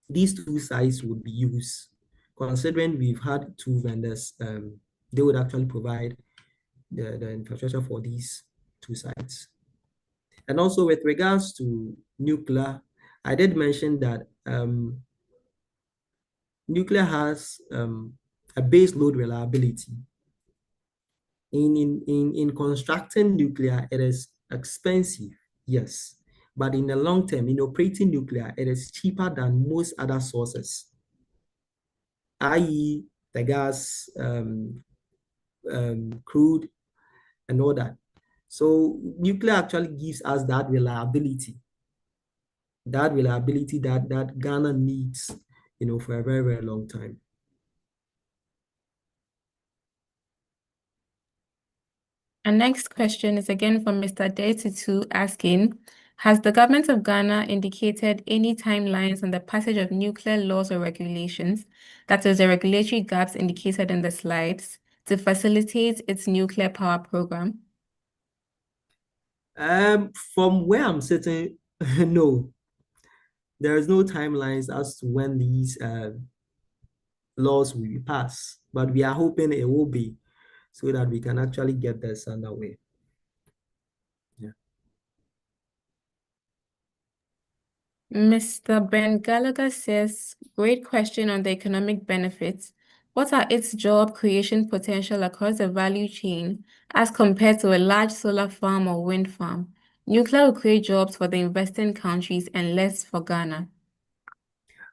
these two sites would be used. Considering we've had two vendors, they would actually provide the infrastructure for these two sites. And also with regards to nuclear, I did mention that nuclear has a base load reliability. In constructing nuclear, it is expensive, yes. But in the long term, in operating nuclear, it is cheaper than most other sources, i.e., the gas, crude, and all that. So nuclear actually gives us that reliability that Ghana needs, for a very, very long time. Our next question is again from Mr. Detitu asking, has the government of Ghana indicated any timelines on the passage of nuclear laws or regulations, that is, the regulatory gaps indicated in the slides, to facilitate its nuclear power program? From where I'm sitting, no, there is no timelines as to when these laws will be passed, but we are hoping it will be, so that we can actually get this underway. Yeah. Mr. Ben Gallagher says, great question on the economic benefits. What are its job creation potential across the value chain as compared to a large solar farm or wind farm? Nuclear will create jobs for the investing countries and less for Ghana.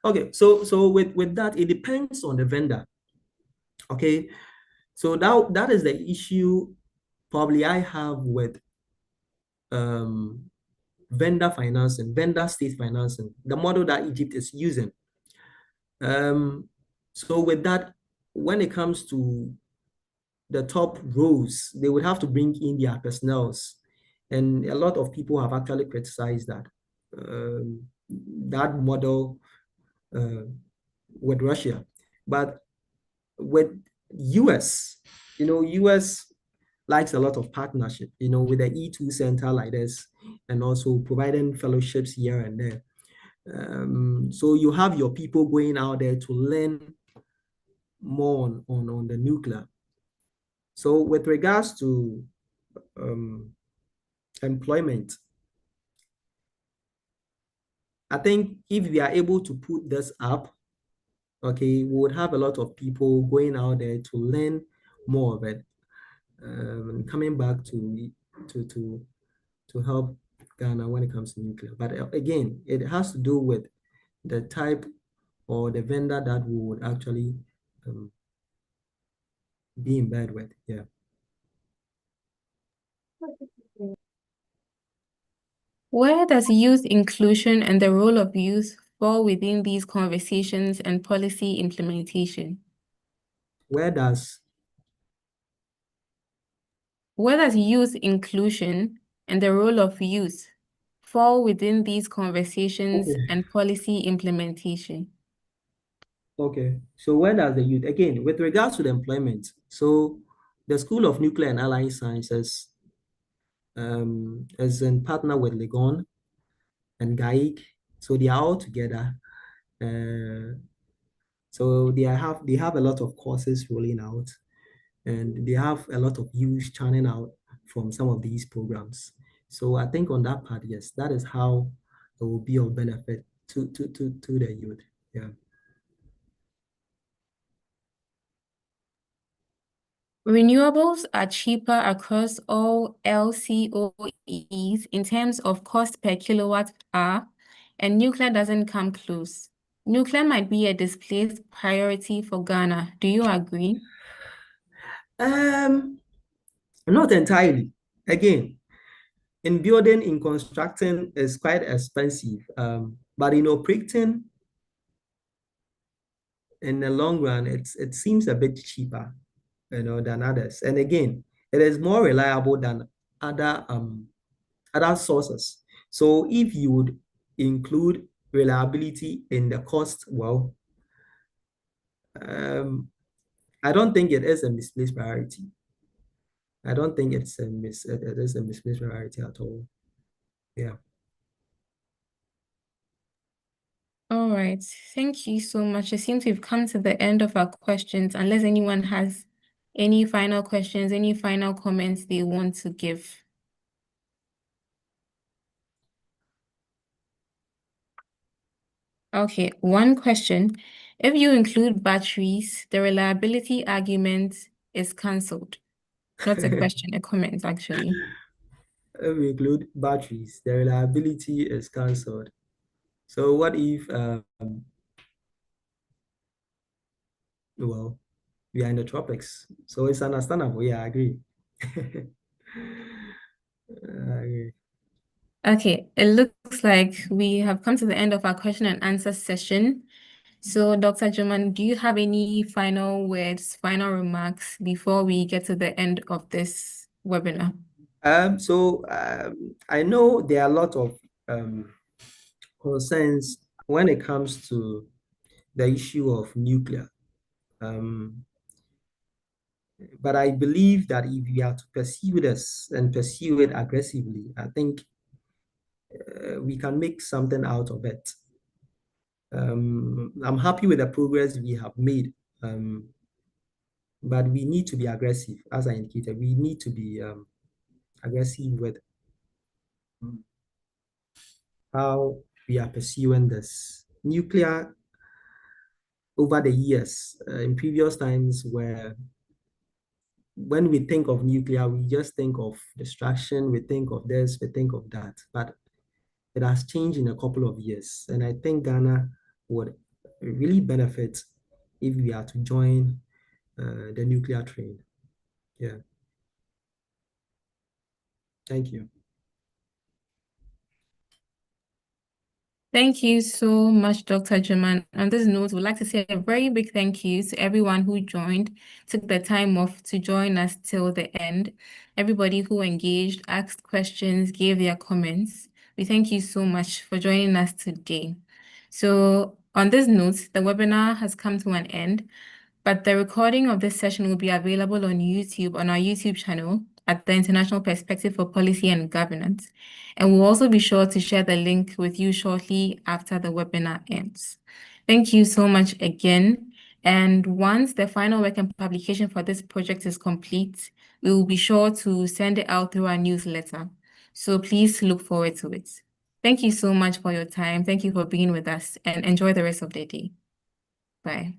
Okay, so with that, it depends on the vendor. Okay, so that is the issue probably I have with um vendor financing, vendor state financing, the model that Egypt is using. So with that, when it comes to the top rows, they would have to bring in their personnels. And a lot of people have actually criticized that model uh, with Russia. But with US, US likes a lot of partnership, with the E2 center like this, and also providing fellowships here and there. So you have your people going out there to learn more on the nuclear. So with regards to um, employment, I think if we are able to put this up, okay, we would have a lot of people going out there to learn more of it, and coming back to to to help Ghana when it comes to nuclear. But again, it has to do with the type or the vendor that we would actually um, be in bed with. Yeah. Where does youth inclusion and the role of youth fall within these conversations and policy implementation? Where does Where does youth inclusion and the role of youth fall within these conversations okay, and policy implementation? okay. So where does the youth again with regards to the employment? So the School of Nuclear and Allied Sciences is in partner with Legon and GAIC. So they are all together. Uh, So they have a lot of courses rolling out, and they have a lot of youth churning out from some of these programs. So I think on that part, yes, that is how it will be of benefit to the youth. Yeah. Renewables are cheaper across all LCOEs in terms of cost per kilowatt hour, and nuclear doesn't come close. Nuclear might be a displaced priority for Ghana. Do you agree? Um, Not entirely. Again, in building, in constructing is quite expensive. But in operating in the long run, it seems a bit cheaper, than others. And again, it is more reliable than other sources. So if you would include reliability in the cost, well, um, I don't think it is a misplaced priority. I don't think it is a misplaced priority at all. Yeah. All right. Thank you so much. It seems we've come to the end of our questions, unless anyone has any final questions, any final comments they want to give. Okay, one question. If you include batteries, the reliability argument is cancelled. Not a question, a comment, actually. If we include batteries, the reliability is cancelled. So what if, well, we are in the tropics? So it's understandable. Yeah, I agree. I agree. Okay, it looks like we have come to the end of our question and answer session. So, Dr. German, do you have any final words, final remarks before we get to the end of this webinar? I know there are a lot of concerns when it comes to the issue of nuclear. But I believe that if we are to pursue this and pursue it aggressively, I think we can make something out of it. I'm happy with the progress we have made, but we need to be aggressive, as I indicated. We need to be aggressive with how we are pursuing this. Nuclear over the years, in previous times, where when we think of nuclear, we just think of destruction, we think of this, we think of that. But it has changed in a couple of years. And I think Ghana would really benefit if we are to join the nuclear train. Yeah. Thank you. Thank you so much, Dr. German. On this note, we'd like to say a very big thank you to everyone who joined, took the time off to join us till the end. Everybody who engaged, asked questions, gave their comments. We thank you so much for joining us today. So on this note, the webinar has come to an end, but the recording of this session will be available on YouTube, on our YouTube channel at the International Perspective for Policy and Governance. And we'll also be sure to share the link with you shortly after the webinar ends. Thank you so much again. And once the final work and publication for this project is complete, we will be sure to send it out through our newsletter. So please look forward to it. Thank you so much for your time. Thank you for being with us, and enjoy the rest of the day. Bye.